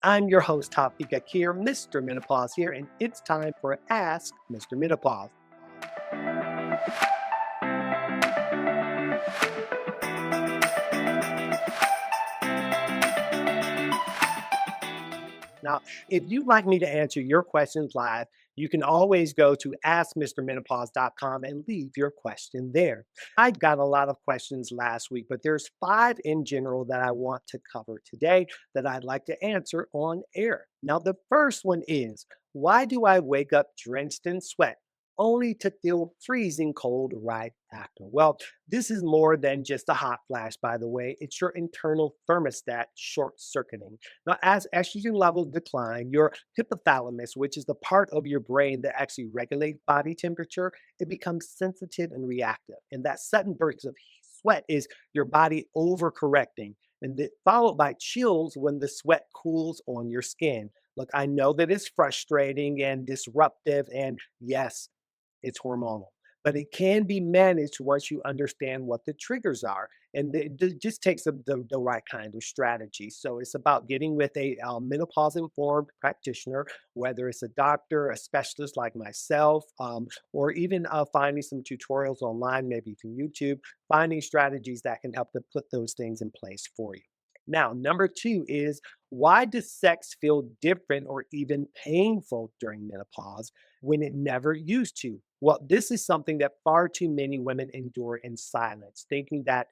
I'm your host, Tafiq Akhir, Mr. Menopause here, and it's time for Ask Mr. Menopause. Now, if you'd like me to answer your questions live, you can always go to askmrmenopause.com and leave your question there. I got a lot of questions last week, but there's five in general that I want to cover today that I'd like to answer on air. Now, the first one is, why do I wake up drenched in sweat only to feel freezing cold right after? Well, this is more than just a hot flash, by the way. It's your internal thermostat short circuiting. Now, as estrogen levels decline, your hypothalamus, which is the part of your brain that actually regulates body temperature, it becomes sensitive and reactive. And that sudden burst of sweat is your body overcorrecting, followed by chills when the sweat cools on your skin. Look, I know that it's frustrating and disruptive, and yes, it's hormonal, but it can be managed once you understand what the triggers are. And it just takes the right kind of strategy. So it's about getting with a menopause informed practitioner, whether it's a doctor, a specialist like myself, or even finding some tutorials online, maybe from YouTube, finding strategies that can help to put those things in place for you. Now, number two is, why does sex feel different or even painful during menopause when it never used to? Well, this is something that far too many women endure in silence, thinking that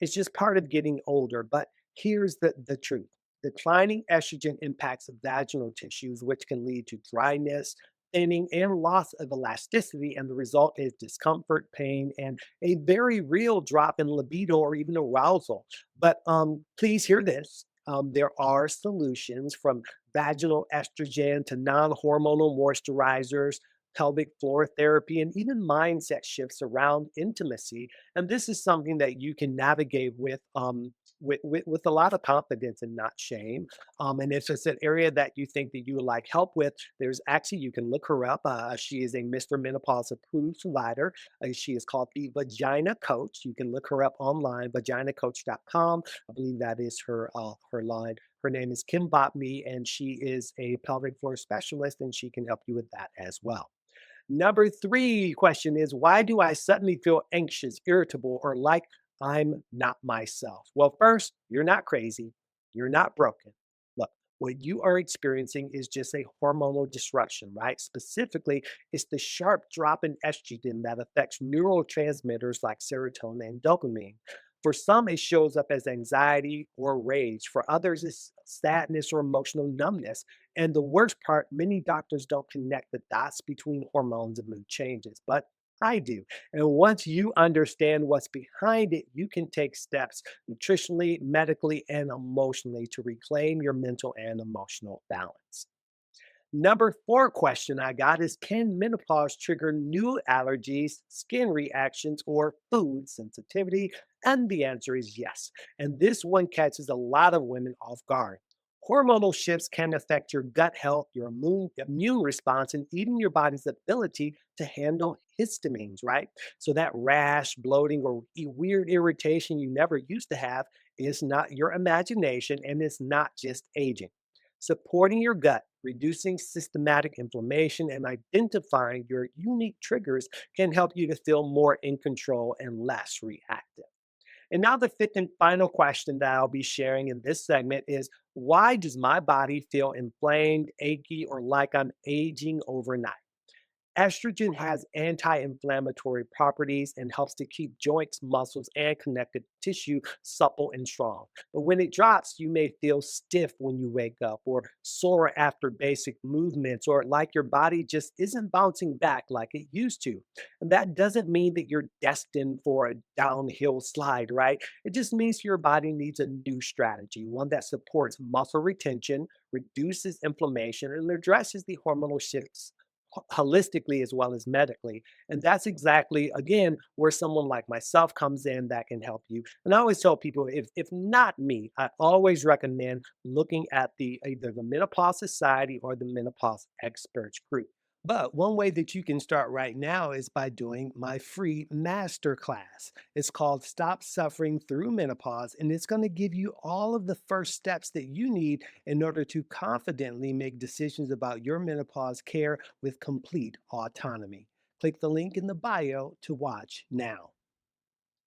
it's just part of getting older. But here's the truth: declining estrogen impacts vaginal tissues, which can lead to dryness, thinning, and loss of elasticity. And the result is discomfort, pain, and a very real drop in libido or even arousal. But please hear this. There are solutions, from vaginal estrogen to non hormonal moisturizers, pelvic floor therapy, and even mindset shifts around intimacy. And this is something that you can navigate with a lot of confidence and not shame. And if it's an area that you think that you would like help with, there's actually, you can look her up. She is a Mr. Menopause approved provider. She is called the Vagina Coach. You can look her up online, vaginacoach.com. I believe that is her line. Her name is Kim Botme, and she is a pelvic floor specialist, and she can help you with that as well. Number three question is, why do I suddenly feel anxious, irritable, or like I'm not myself? Well, first, you're not crazy. You're not broken. Look, what you are experiencing is just a hormonal disruption, right? Specifically, it's the sharp drop in estrogen that affects neurotransmitters like serotonin and dopamine. For some, it shows up as anxiety or rage. For others, it's sadness or emotional numbness. And the worst part, many doctors don't connect the dots between hormones and mood changes, but I do. And once you understand what's behind it, you can take steps nutritionally, medically, and emotionally to reclaim your mental and emotional balance. Number four question I got is, can menopause trigger new allergies, skin reactions, or food sensitivity? And the answer is yes. And this one catches a lot of women off guard. Hormonal shifts can affect your gut health, your immune response, and even your body's ability to handle histamines, right? So that rash, bloating, or weird irritation you never used to have is not your imagination, and it's not just aging. Supporting your gut, reducing systematic inflammation, and identifying your unique triggers can help you to feel more in control and less reactive. And now, the fifth and final question that I'll be sharing in this segment is, why does my body feel inflamed, achy, or like I'm aging overnight? Estrogen has anti inflammatory properties and helps to keep joints, muscles, and connective tissue supple and strong. But when it drops, you may feel stiff when you wake up, or sore after basic movements, or like your body just isn't bouncing back like it used to. And that doesn't mean that you're destined for a downhill slide, right? It just means your body needs a new strategy, one that supports muscle retention, reduces inflammation, and addresses the hormonal shifts holistically as well as medically. And that's exactly, again, where someone like myself comes in that can help you. And I always tell people, if not me, I always recommend looking at the either the Menopause Society or the Menopause Experts group. But one way that you can start right now is by doing my free masterclass. It's called Stop Suffering Through Menopause, and it's going to give you all of the first steps that you need in order to confidently make decisions about your menopause care with complete autonomy. Click the link in the bio to watch now.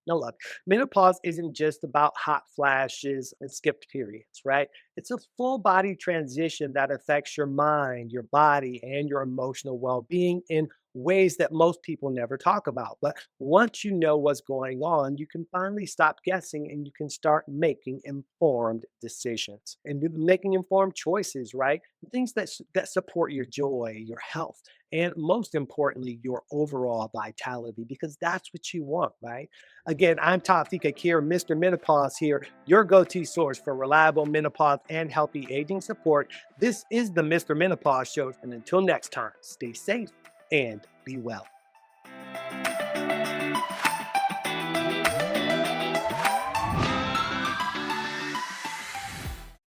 Now, look, menopause isn't just about hot flashes and skipped periods, right? It's a full body transition that affects your mind, your body, and your emotional well being in ways that most people never talk about. But once you know what's going on, you can finally stop guessing and you can start making informed decisions and making informed choices, right? Things that support your joy, your health, and most importantly, your overall vitality, because that's what you want, right? Again, I'm Tafiq Akhir, Mr. Menopause here, your go-to source for reliable menopause and healthy aging support. This is the Mr. Menopause Show, and until next time, stay safe and be well.